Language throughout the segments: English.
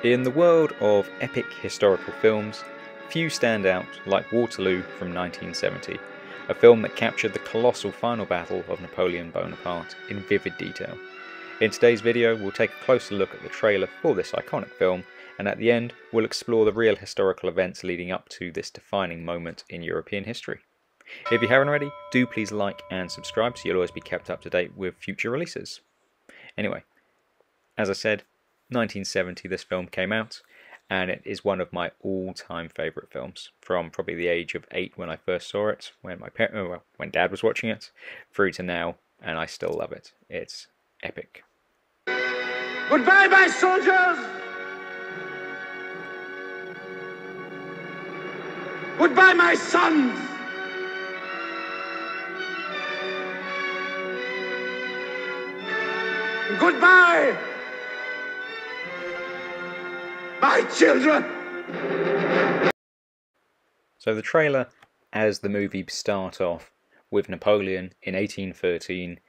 In the world of epic historical films, few stand out like Waterloo from 1970, a film that captured the colossal final battle of Napoleon Bonaparte in vivid detail. In today's video, we'll take a closer look at the trailer for this iconic film, and at the end, we'll explore the real historical events leading up to this defining moment in European history. If you haven't already, do please like and subscribe so you'll always be kept up to date with future releases. Anyway, as I said, 1970 this film came out, and it is one of my all-time favourite films, from probably the age of 8 when I first saw it, when when Dad was watching it, through to now, and I still love it. It's epic. Goodbye, my soldiers! Goodbye, my sons! Goodbye, my children! So the trailer, as the movie start off with Napoleon in 1813,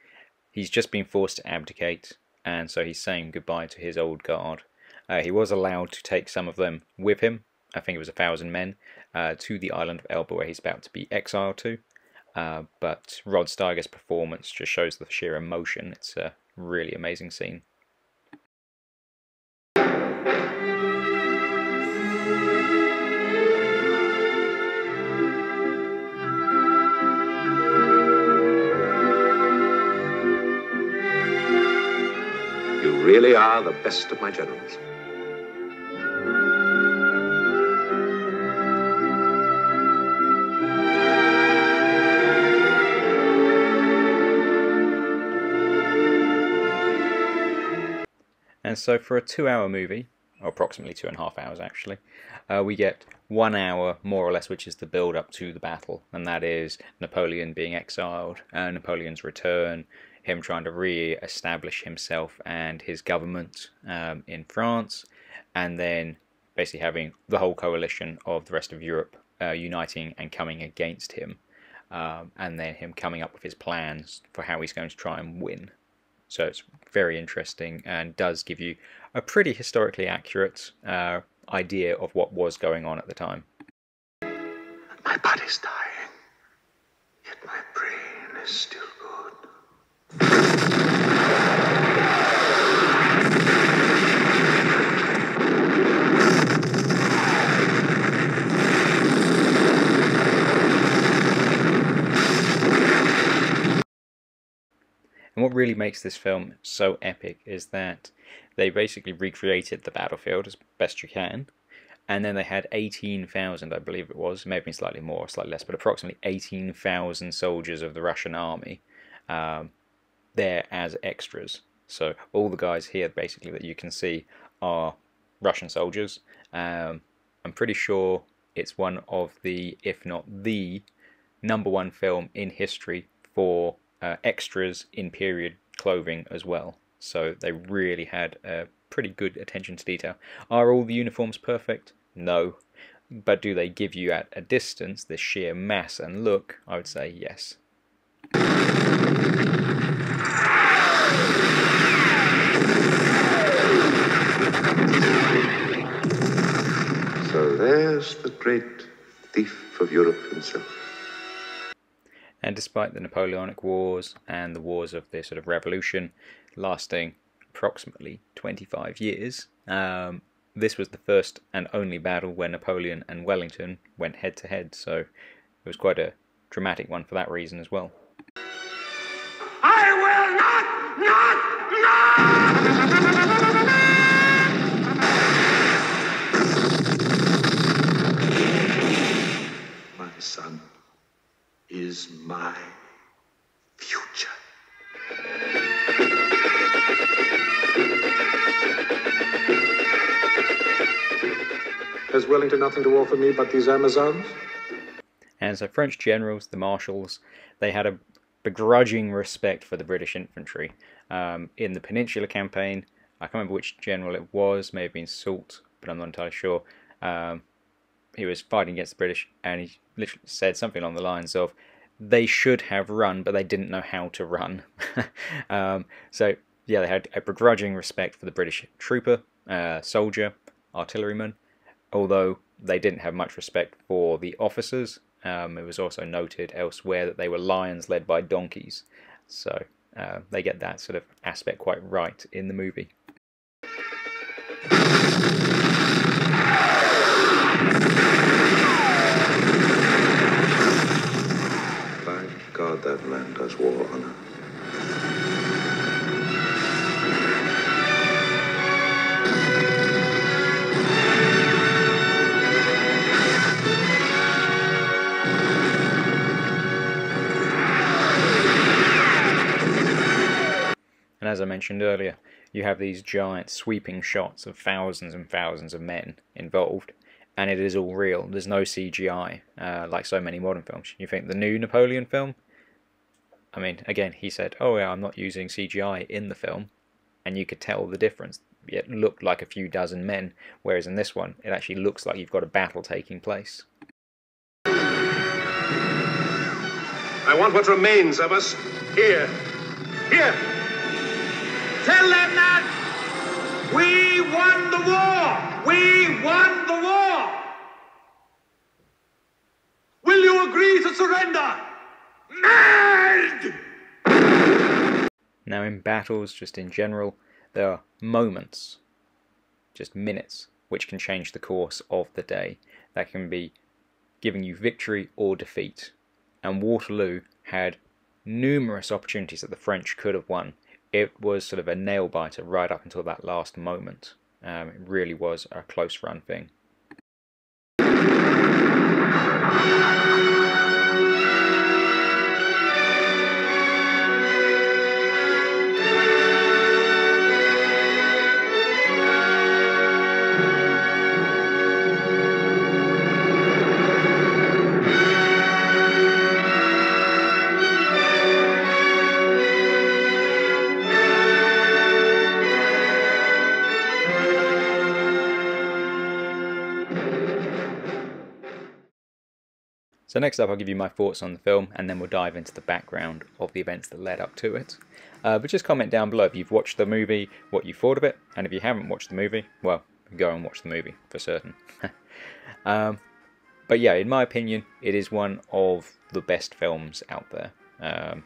he's just been forced to abdicate, and so he's saying goodbye to his old guard. He was allowed to take some of them with him, I think it was 1,000 men, to the island of Elba where he's about to be exiled to. But Rod Steiger's performance just shows the sheer emotion. It's a really amazing scene. You really are the best of my generals. And so for a 2-hour movie, or approximately 2.5 hours actually, we get 1 hour more or less, which is the build up to the battle, and that is Napoleon being exiled, Napoleon's return, him trying to re-establish himself and his government in France, and then basically having the whole coalition of the rest of Europe uniting and coming against him, and then him coming up with his plans for how he's going to try and win. So it's very interesting and does give you a pretty historically accurate idea of what was going on at the time. My body's dying, yet my brain is still good. And what really makes this film so epic is that they basically recreated the battlefield as best you can, and then they had 18,000, I believe it was, maybe slightly more or slightly less, but approximately 18,000 soldiers of the Russian army there as extras. So all the guys here basically that you can see are Russian soldiers. I'm pretty sure it's one of the, if not the, #1 film in history for extras in period clothing as well. So they really had a pretty good attention to detail. Are all the uniforms perfect? No. But do they give you at a distance the sheer mass and look? I would say yes. So there's the great thief of Europe himself. And despite the Napoleonic Wars and the wars of the sort of revolution lasting approximately 25 years, this was the first and only battle where Napoleon and Wellington went head to head, so it was quite a dramatic one for that reason as well. I will not! My son is my future. Has Wellington nothing to offer me but these Amazons? And so French generals, the marshals, they had a begrudging respect for the British infantry. In the Peninsular Campaign, I can't remember which general it was, may have been Soult, but I'm not entirely sure. He was fighting against the British, and he literally said something along the lines of, they should have run, but they didn't know how to run. So yeah, they had a begrudging respect for the British trooper, soldier, artillerymen, although they didn't have much respect for the officers. It was also noted elsewhere that they were lions led by donkeys, so they get that sort of aspect quite right in the movie. By God, that man does war honor. And as I mentioned earlier, you have these giant sweeping shots of thousands and thousands of men involved, and it is all real. There's no CGI, like so many modern films. You think the new Napoleon film? I mean, again, he said, oh yeah, I'm not using CGI in the film, and you could tell the difference. It looked like a few dozen men, whereas in this one, it actually looks like you've got a battle taking place. I want what remains of us here. Here! Tell them that we won the war! We won the war! Will you agree to surrender? Mad! Now in battles, just in general, there are moments, just minutes, which can change the course of the day. That can be giving you victory or defeat. And Waterloo had numerous opportunities that the French could have won. It was sort of a nail-biter right up until that last moment. It really was a close-run thing. So next up I'll give you my thoughts on the film, and then we'll dive into the background of the events that led up to it. But just comment down below if you've watched the movie, what you thought of it, and if you haven't watched the movie, well, go and watch the movie for certain. But yeah, in my opinion, it is one of the best films out there.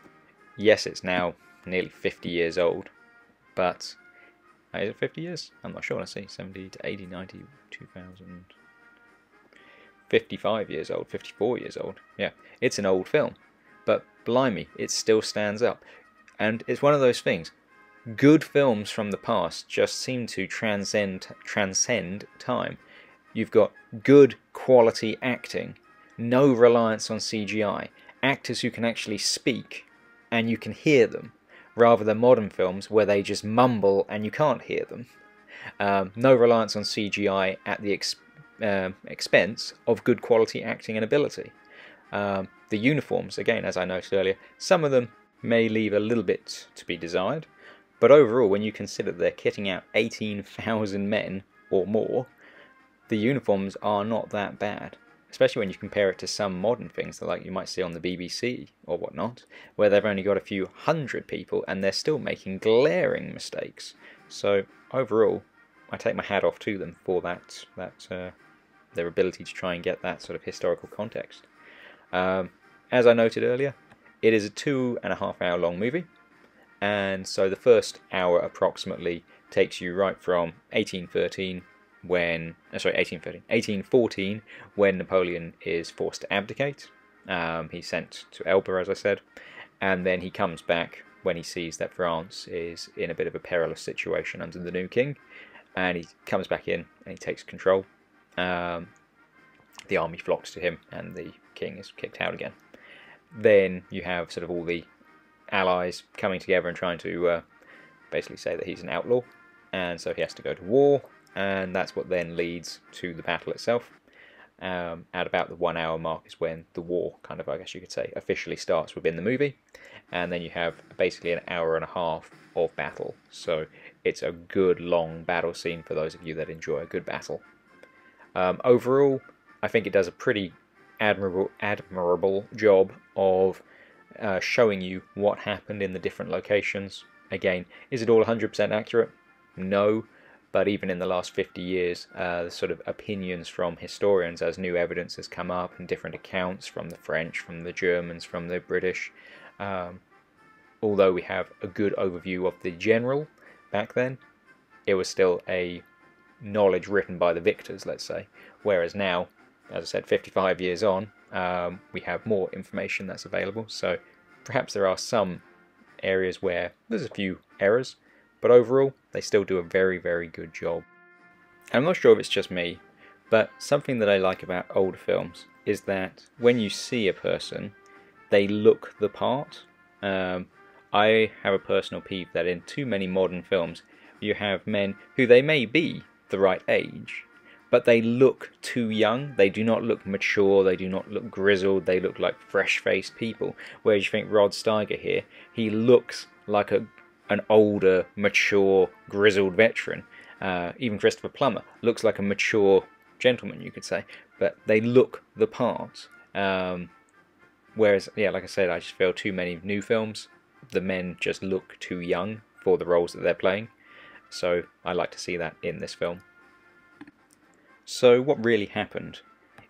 Yes, it's now nearly 50 years old, but is it 50 years? I'm not sure. Let's see, 70 to 80, 90, 2000... 55 years old, 54 years old. Yeah, it's an old film, but blimey, it still stands up. And it's one of those things. Good films from the past just seem to transcend time. You've got good quality acting, no reliance on CGI, actors who can actually speak and you can hear them, rather than modern films where they just mumble and you can't hear them. No reliance on CGI at the expense of good quality acting and ability. The uniforms, again, as I noted earlier, some of them may leave a little bit to be desired, but overall, when you consider they're kitting out 18,000 men or more, the uniforms are not that bad, especially when you compare it to some modern things that, like, you might see on the BBC or whatnot, where they've only got a few hundred people and they're still making glaring mistakes. So overall, I take my hat off to them for their ability to try and get that sort of historical context. As I noted earlier, it is a 2.5 hour long movie, and so the first hour approximately takes you right from 1814 when Napoleon is forced to abdicate. He's sent to Elba, as I said, and then he comes back when he sees that France is in a bit of a perilous situation under the new king, and he comes back in and he takes control. The army flocks to him and the king is kicked out again. Then you have sort of all the allies coming together and trying to basically say that he's an outlaw, and so he has to go to war, and that's what then leads to the battle itself. At about the 1 hour mark is when the war, kind of, I guess you could say, officially starts within the movie, and then you have basically an hour and a half of battle. So it's a good long battle scene for those of you that enjoy a good battle. Overall, I think it does a pretty admirable job of showing you what happened in the different locations. Again, is it all 100% accurate? No, But even in the last 50 years, the sort of opinions from historians as new evidence has come up and different accounts from the French, from the Germans, from the British, although we have a good overview of the general back then, it was still a knowledge written by the victors, let's say. Whereas now, as I said, 55 years on, we have more information that's available. So perhaps there are some areas where there's a few errors, but overall they still do a very, very good job. I'm not sure if it's just me, but something that I like about older films is that when you see a person, they look the part. I have a personal peeve that in too many modern films you have men who they may be the right age, but they look too young. They do not look mature, they do not look grizzled, they look like fresh-faced people. Whereas you think Rod Steiger here, he looks like an older, mature, grizzled veteran. Even Christopher Plummer looks like a mature gentleman, you could say, but they look the part. Whereas, yeah, like I said, I just feel too many new films, the men just look too young for the roles that they're playing. So I like to see that in this film. So what really happened?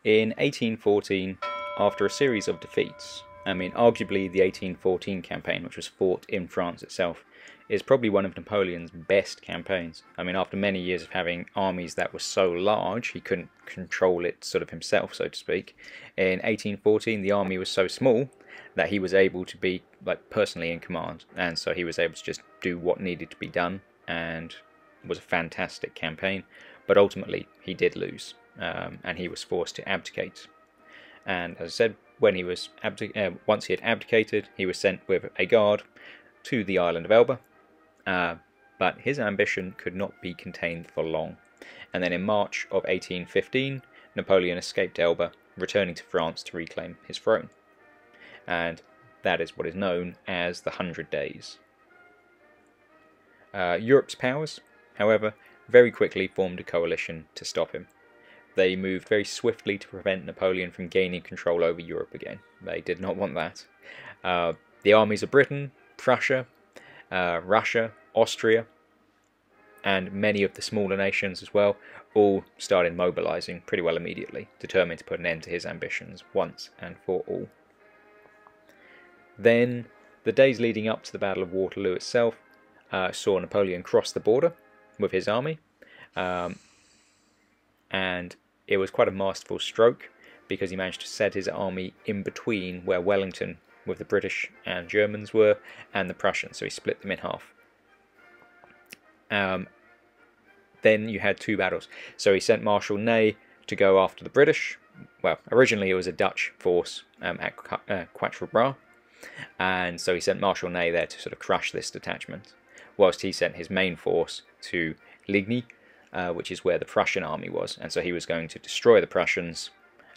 In 1814, after a series of defeats, I mean, arguably the 1814 campaign, which was fought in France itself, is probably one of Napoleon's best campaigns. I mean, after many years of having armies that were so large, he couldn't control it sort of himself, so to speak. In 1814, the army was so small that he was able to be like personally in command, and so he was able to just do what needed to be done, and it was a fantastic campaign. But ultimately, he did lose, and he was forced to abdicate. And as I said, when he was once he had abdicated, he was sent with a guard to the island of Elba. But his ambition could not be contained for long. And then in March of 1815, Napoleon escaped Elba, returning to France to reclaim his throne. And that is what is known as the 100 Days. Europe's powers, however, very quickly formed a coalition to stop him. They moved very swiftly to prevent Napoleon from gaining control over Europe again. They did not want that. The armies of Britain, Prussia, Russia, Austria, and many of the smaller nations as well, all started mobilizing pretty well immediately, determined to put an end to his ambitions once and for all. Then, the days leading up to the Battle of Waterloo itself saw Napoleon cross the border with his army, and it was quite a masterful stroke because he managed to set his army in between where Wellington with the British and Germans were and the Prussians, so he split them in half. Then you had two battles. So he sent Marshal Ney to go after the British. Well, originally it was a Dutch force at Quatre Bras, and so he sent Marshal Ney there to sort of crush this detachment, whilst he sent his main force to Ligny, which is where the Prussian army was, and so he was going to destroy the Prussians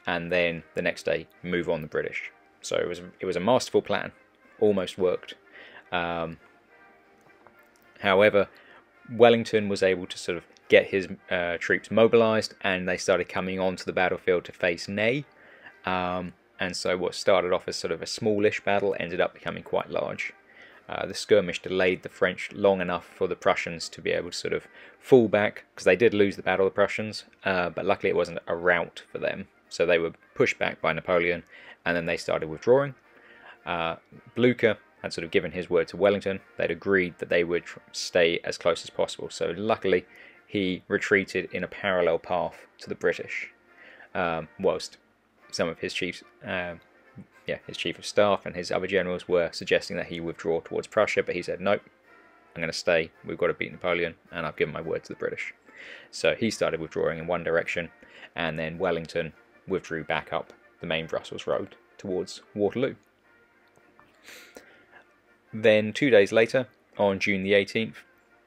and then the next day move on the British. So it was a masterful plan, almost worked. However, Wellington was able to sort of get his troops mobilised, and they started coming onto the battlefield to face Ney. And so what started off as sort of a smallish battle ended up becoming quite large. The skirmish delayed the French long enough for the Prussians to be able to sort of fall back, because they did lose the battle, the Prussians, but luckily it wasn't a rout for them. So they were pushed back by Napoleon, and then they started withdrawing. Blucher had sort of given his word to Wellington. They'd agreed that they would stay as close as possible. So luckily, he retreated in a parallel path to the British, whilst some of his chiefs, his chief of staff and his other generals were suggesting that he withdraw towards Prussia, but he said, nope, I'm going to stay. We've got to beat Napoleon, and I've given my word to the British. So he started withdrawing in one direction, and then Wellington withdrew back up the main Brussels road towards Waterloo. Then 2 days later, on June the 18th,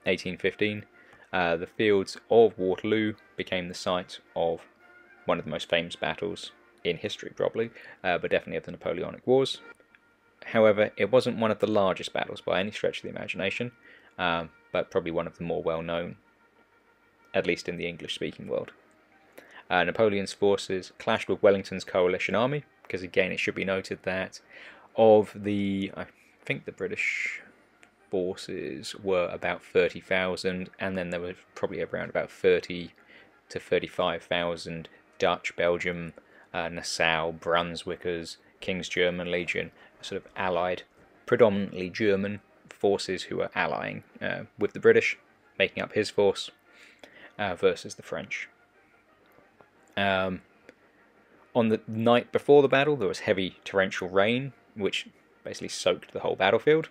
1815, the fields of Waterloo became the site of one of the most famous battles in history, probably, but definitely of the Napoleonic Wars. However, it wasn't one of the largest battles by any stretch of the imagination, but probably one of the more well-known, at least in the English-speaking world. Napoleon's forces clashed with Wellington's coalition army, because again it should be noted that of the, I think the British forces were about 30,000, and then there was probably around about 30 to 35,000 Dutch, Belgium, Nassau, Brunswickers, King's German Legion, sort of allied, predominantly German forces who were allying with the British, making up his force, versus the French. On the night before the battle, there was heavy torrential rain, which basically soaked the whole battlefield,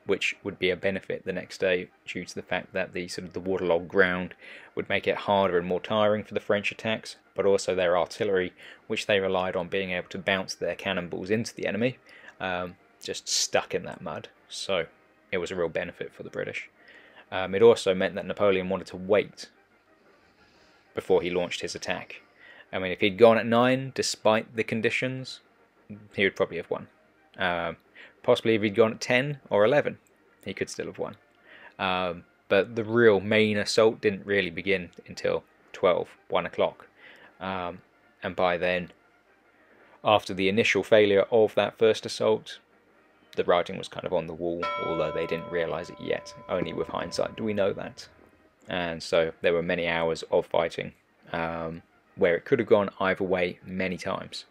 which would be a benefit the next day due to the fact that the sort of the waterlogged ground would make it harder and more tiring for the French attacks, but also their artillery, which they relied on being able to bounce their cannonballs into the enemy, just stuck in that mud. So it was a real benefit for the British. It also meant that Napoleon wanted to wait before he launched his attack. I mean, if he'd gone at 9, despite the conditions, he would probably have won. Possibly if he'd gone at 10 or 11, he could still have won. But the real main assault didn't really begin until 1 o'clock. And by then, after the initial failure of that first assault, the writing was kind of on the wall, although they didn't realise it yet. Only with hindsight do we know that. And so there were many hours of fighting, where it could have gone either way many times.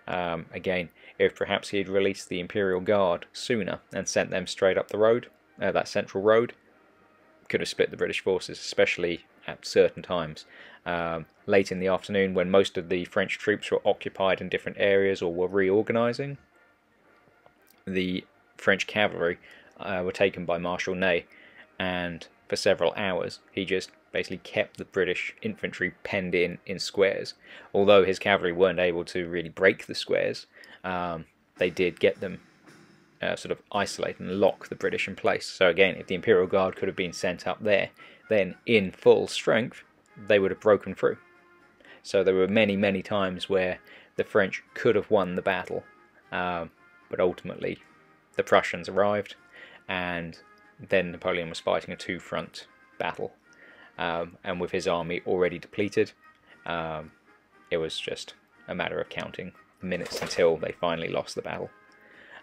Again, if perhaps he had released the Imperial Guard sooner and sent them straight up the road, that central road, could have split the British forces, especially at certain times. Late in the afternoon, when most of the French troops were occupied in different areas or were reorganising, the French cavalry were taken by Marshal Ney, and for several hours he just basically kept the British infantry penned in squares. Although his cavalry weren't able to really break the squares, they did get them sort of isolate and lock the British in place. So again, if the Imperial Guard could have been sent up there, then in full strength, they would have broken through. So there were many, many times where the French could have won the battle, but ultimately the Prussians arrived, and then Napoleon was fighting a two-front battle. And with his army already depleted, it was just a matter of counting minutes until they finally lost the battle.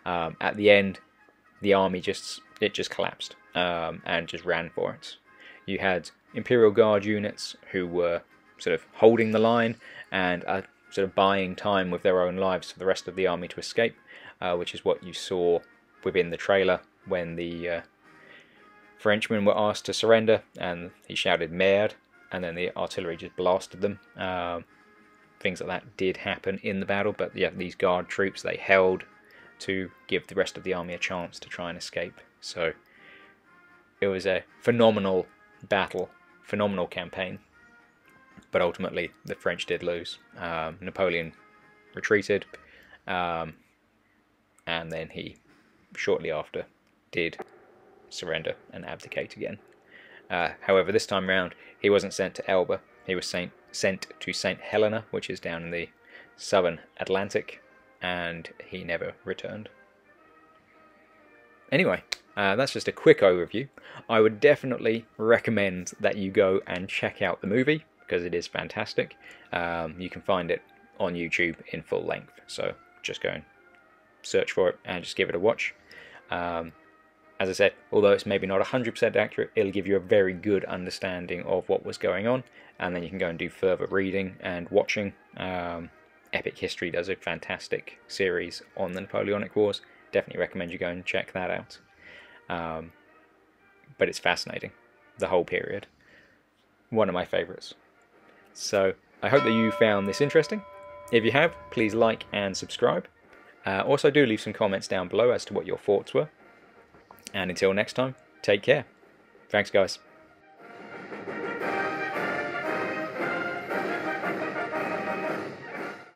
At the end, the army just collapsed and just ran for it. You had Imperial Guard units who were sort of holding the line and sort of buying time with their own lives for the rest of the army to escape, which is what you saw within the trailer when the Frenchmen were asked to surrender, and he shouted "Merde," and then the artillery just blasted them. Things like that did happen in the battle, but yeah, these guard troops, they held to give the rest of the army a chance to try and escape. So it was a phenomenal battle, phenomenal campaign, but ultimately the French did lose. Napoleon retreated, and then he shortly after did surrender and abdicate again. However, this time round he wasn't sent to Elba, he was sent to St. Helena, which is down in the southern Atlantic, and he never returned. Anyway, that's just a quick overview. I would definitely recommend that you go and check out the movie, because it is fantastic. You can find it on YouTube in full length, so just go and search for it and just give it a watch. As I said, although it's maybe not 100% accurate, it'll give you a very good understanding of what was going on, and then you can go and do further reading and watching. Epic History does a fantastic series on the Napoleonic Wars. Definitely recommend you go and check that out. But it's fascinating, the whole period. One of my favourites. So I hope that you found this interesting. If you have, please like and subscribe. Also do leave some comments down below as to what your thoughts were. And until next time, take care. Thanks guys.